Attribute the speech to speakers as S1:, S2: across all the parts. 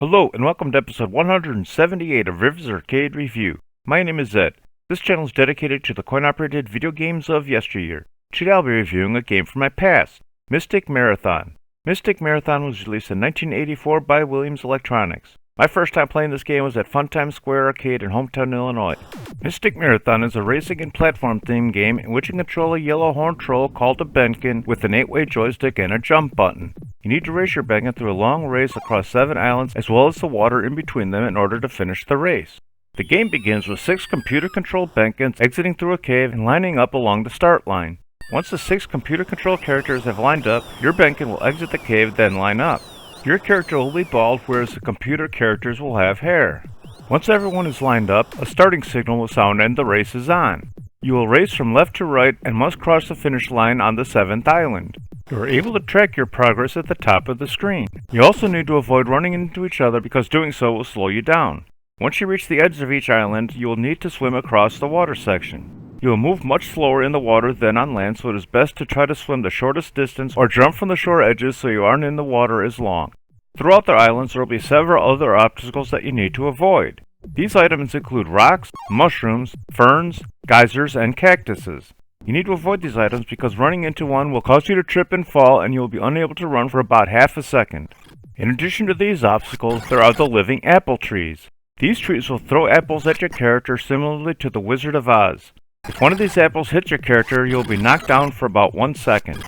S1: Hello and welcome to episode 178 of Rivers Arcade Review. My name is Ed. This channel is dedicated to the coin-operated video games of yesteryear. Today I'll be reviewing a game from my past, Mystic Marathon. Mystic Marathon was released in 1984 by Williams Electronics. My first time playing this game was at Funtime Square Arcade in Hometown, Illinois. Mystic Marathon is a racing and platform-themed game in which you control a yellow horned troll called a Benkin with an 8-way joystick and a jump button. You need to race your Benkin through a long race across 7 islands as well as the water in between them in order to finish the race. The game begins with 6 computer-controlled Benkins exiting through a cave and lining up along the start line. Once the 6 computer-controlled characters have lined up, your Benkin will exit the cave then line up. Your character will be bald, whereas the computer characters will have hair. Once everyone is lined up, a starting signal will sound and the race is on. You will race from left to right and must cross the finish line on the 7th island. You are able to track your progress at the top of the screen. You also need to avoid running into each other because doing so will slow you down. Once you reach the edge of each island, you will need to swim across the water section. You will move much slower in the water than on land, so it is best to try to swim the shortest distance or jump from the shore edges so you aren't in the water as long. Throughout the islands, there will be several other obstacles that you need to avoid. These items include rocks, mushrooms, ferns, geysers, and cactuses. You need to avoid these items because running into one will cause you to trip and fall and you will be unable to run for about half a second. In addition to these obstacles, there are the living apple trees. These trees will throw apples at your character similarly to the Wizard of Oz. If one of these apples hits your character, you will be knocked down for about 1 second.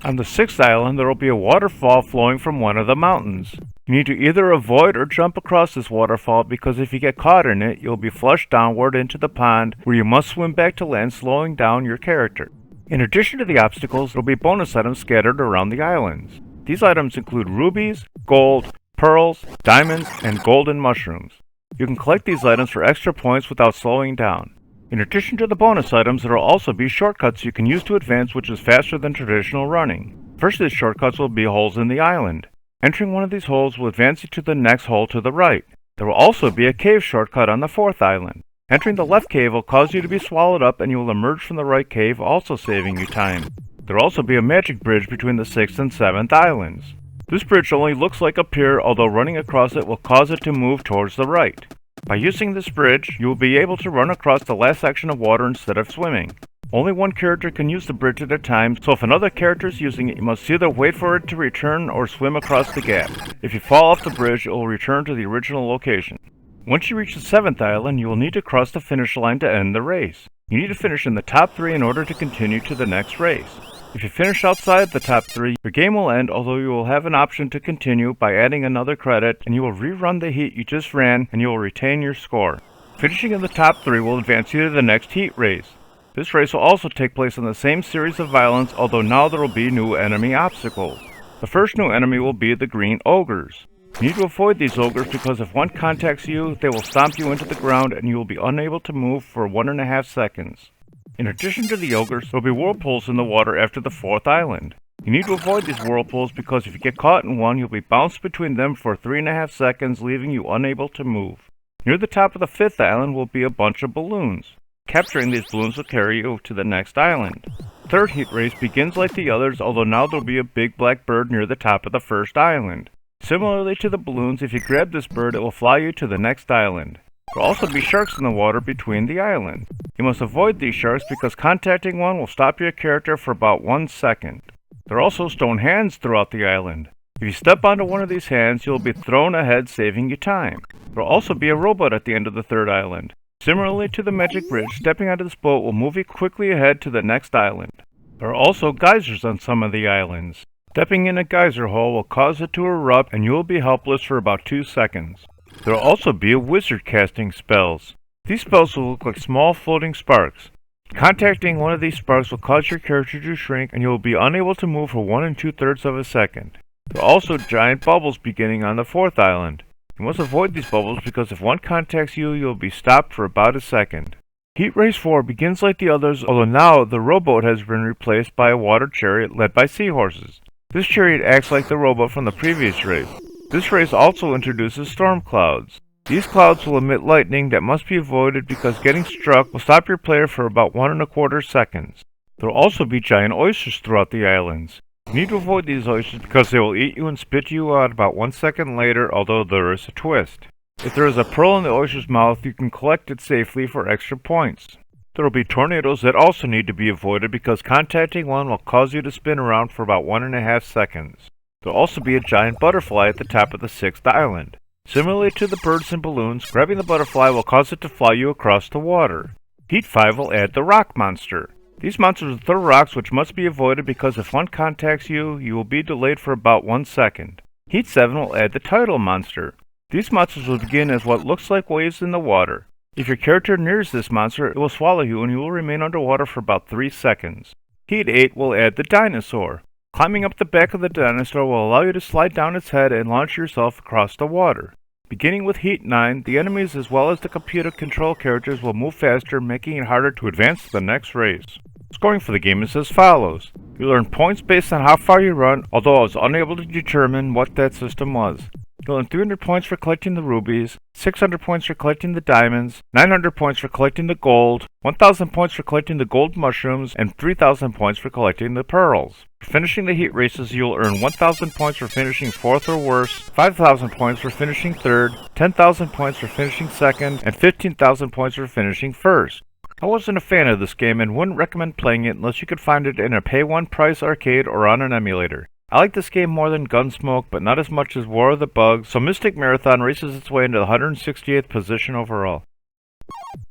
S1: On the 6th island, there will be a waterfall flowing from one of the mountains. You need to either avoid or jump across this waterfall because if you get caught in it, you'll be flushed downward into the pond where you must swim back to land, slowing down your character. In addition to the obstacles, there will be bonus items scattered around the islands. These items include rubies, gold, pearls, diamonds, and golden mushrooms. You can collect these items for extra points without slowing down. In addition to the bonus items, there will also be shortcuts you can use to advance, which is faster than traditional running. First of these shortcuts will be holes in the island. Entering one of these holes will advance you to the next hole to the right. There will also be a cave shortcut on the 4th island. Entering the left cave will cause you to be swallowed up and you will emerge from the right cave, also saving you time. There will also be a magic bridge between the 6th and 7th islands. This bridge only looks like a pier, although running across it will cause it to move towards the right. By using this bridge, you will be able to run across the last section of water instead of swimming. Only one character can use the bridge at a time, so if another character is using it, you must either wait for it to return or swim across the gap. If you fall off the bridge, it will return to the original location. Once you reach the 7th island, you will need to cross the finish line to end the race. You need to finish in the top 3 in order to continue to the next race. If you finish outside the top 3, your game will end, although you will have an option to continue by adding another credit, and you will rerun the heat you just ran, and you will retain your score. Finishing in the top 3 will advance you to the next heat race. This race will also take place on the same series of islands, although now there will be new enemy obstacles. The first new enemy will be the green ogres. You need to avoid these ogres because if one contacts you, they will stomp you into the ground and you will be unable to move for 1.5 seconds. In addition to the ogres, there will be whirlpools in the water after the 4th island. You need to avoid these whirlpools because if you get caught in one, you'll be bounced between them for 3.5 seconds, leaving you unable to move. Near the top of the 5th island will be a bunch of balloons. Capturing these balloons will carry you to the next island. The 3rd heat race begins like the others, although now there will be a big black bird near the top of the 1st island. Similarly to the balloons, if you grab this bird, it will fly you to the next island. There will also be sharks in the water between the islands. You must avoid these sharks because contacting one will stop your character for about 1 second. There are also stone hands throughout the island. If you step onto one of these hands, you will be thrown ahead, saving you time. There will also be a robot at the end of the 3rd island. Similarly to the magic bridge, stepping onto this boat will move you quickly ahead to the next island. There are also geysers on some of the islands. Stepping in a geyser hole will cause it to erupt and you will be helpless for about 2 seconds. There will also be a wizard casting spells. These spells will look like small floating sparks. Contacting one of these sparks will cause your character to shrink and you will be unable to move for 1 2/3 of a second. There are also giant bubbles beginning on the 4th island. You must avoid these bubbles because if one contacts you, you will be stopped for about a second. Heat Race 4 begins like the others, although now the rowboat has been replaced by a water chariot led by seahorses. This chariot acts like the rowboat from the previous race. This race also introduces storm clouds. These clouds will emit lightning that must be avoided because getting struck will stop your player for about 1 1/4 seconds. There will also be giant oysters throughout the islands. You need to avoid these oysters because they will eat you and spit you out about 1 second later, although there is a twist. If there is a pearl in the oyster's mouth, you can collect it safely for extra points. There will be tornadoes that also need to be avoided because contacting one will cause you to spin around for about 1.5 seconds. There will also be a giant butterfly at the top of the 6th island. Similarly to the birds and balloons, grabbing the butterfly will cause it to fly you across the water. Heat 5 will add the rock monster. These monsters throw rocks which must be avoided because if one contacts you, you will be delayed for about 1 second. Heat 7 will add the tidal monster. These monsters will begin as what looks like waves in the water. If your character nears this monster, it will swallow you and you will remain underwater for about 3 seconds. Heat 8 will add the dinosaur. Climbing up the back of the dinosaur will allow you to slide down its head and launch yourself across the water. Beginning with Heat 9, the enemies as well as the computer control characters will move faster, making it harder to advance to the next race. Scoring for the game is as follows. You earn points based on how far you run, although I was unable to determine what that system was. You'll earn 300 points for collecting the rubies, 600 points for collecting the diamonds, 900 points for collecting the gold, 1000 points for collecting the gold mushrooms, and 3000 points for collecting the pearls. For finishing the heat races, you'll earn 1000 points for finishing 4th or worse, 5000 points for finishing 3rd, 10,000 points for finishing 2nd, and 15,000 points for finishing 1st. I wasn't a fan of this game and wouldn't recommend playing it unless you could find it in a pay-one price arcade or on an emulator. I like this game more than Gunsmoke, but not as much as War of the Bugs, so Mystic Marathon races its way into the 168th position overall.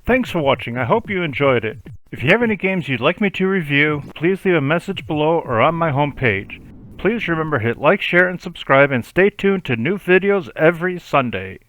S1: Thanks for watching, I hope you enjoyed it. If you have any games you'd like me to review, please leave a message below or on my homepage. Please remember to hit like, share, and subscribe, and stay tuned to new videos every Sunday.